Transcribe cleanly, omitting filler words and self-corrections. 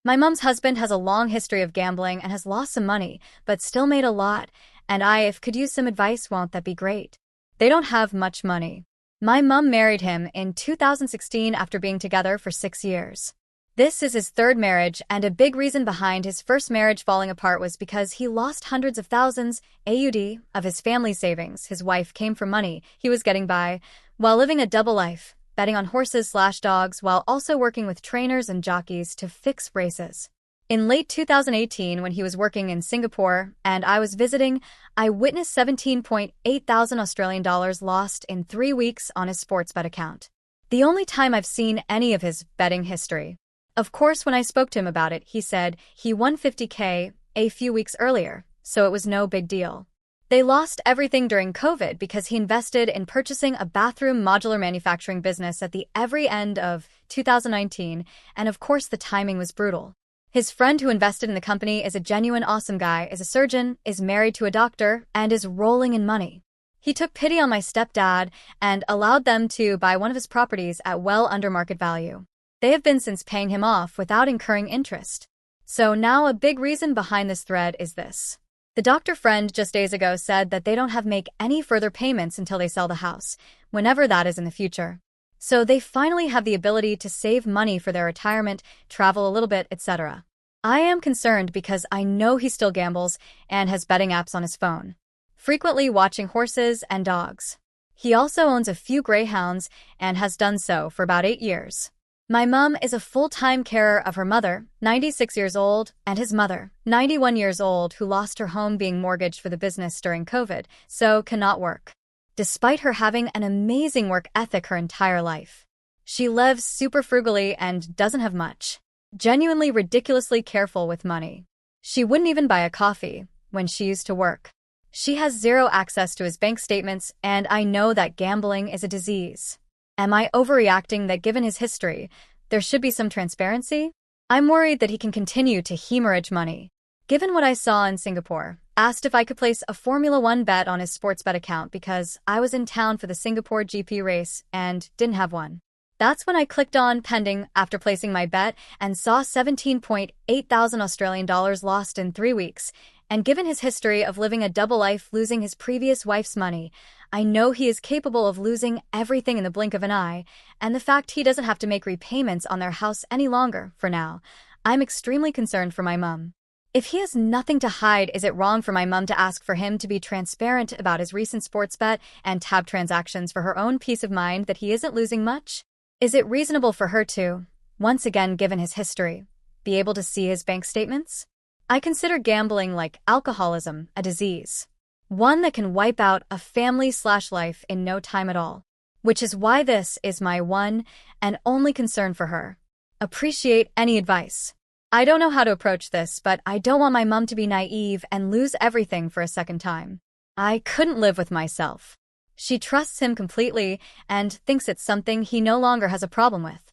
My mom's husband has a long history of gambling and has lost some money, but still made a lot, and if could use some advice, won't that be great? They don't have much money. My mom married him in 2016 after being together for 6 years. This is his third marriage, and a big reason behind his first marriage falling apart was because he lost hundreds of thousands AUD of his family savings. His wife came from money he was getting by while living a double life, betting on horses/dogs while also working with trainers and jockeys to fix races. In late 2018, when he was working in Singapore and I was visiting, I witnessed 17.8 thousand Australian dollars lost in 3 weeks on his sportsbet account. The only time I've seen any of his betting history. Of course, when I spoke to him about it, he said he won 50K a few weeks earlier, so it was no big deal. They lost everything during COVID because he invested in purchasing a bathroom modular manufacturing business at the very end of 2019, and of course the timing was brutal. His friend who invested in the company is a genuine awesome guy, is a surgeon, is married to a doctor, and is rolling in money. He took pity on my stepdad and allowed them to buy one of his properties at well under market value. They have been since paying him off without incurring interest. So now a big reason behind this thread is this. The doctor friend just days ago said that they don't have make any further payments until they sell the house, whenever that is in the future. So they finally have the ability to save money for their retirement, travel a little bit, etc. I am concerned because I know he still gambles and has betting apps on his phone, frequently watching horses and dogs. He also owns a few greyhounds and has done so for about 8 years. My mom is a full-time carer of her mother, 96 years old, and his mother, 91 years old, who lost her home being mortgaged for the business during COVID, so cannot work. Despite her having an amazing work ethic her entire life, she lives super frugally and doesn't have much. Genuinely ridiculously careful with money. She wouldn't even buy a coffee when she used to work. She has zero access to his bank statements, and I know that gambling is a disease. Am I overreacting that given his history, there should be some transparency? I'm worried that he can continue to hemorrhage money. Given what I saw in Singapore, asked if I could place a Formula One bet on his sportsbet account because I was in town for the Singapore GP race and didn't have one. That's when I clicked on pending after placing my bet and saw 17.8 thousand Australian dollars lost in 3 weeks. And given his history of living a double life, losing his previous wife's money, I know he is capable of losing everything in the blink of an eye, and the fact he doesn't have to make repayments on their house any longer, for now, I'm extremely concerned for my mum. If he has nothing to hide, is it wrong for my mum to ask for him to be transparent about his recent sports bet and tab transactions for her own peace of mind that he isn't losing much? Is it reasonable for her to, once again given his history, be able to see his bank statements? I consider gambling like alcoholism a disease, one that can wipe out a family/life in no time at all, which is why this is my one and only concern for her. Appreciate any advice. I don't know how to approach this, but I don't want my mum to be naive and lose everything for a second time. I couldn't live with myself. She trusts him completely and thinks it's something he no longer has a problem with.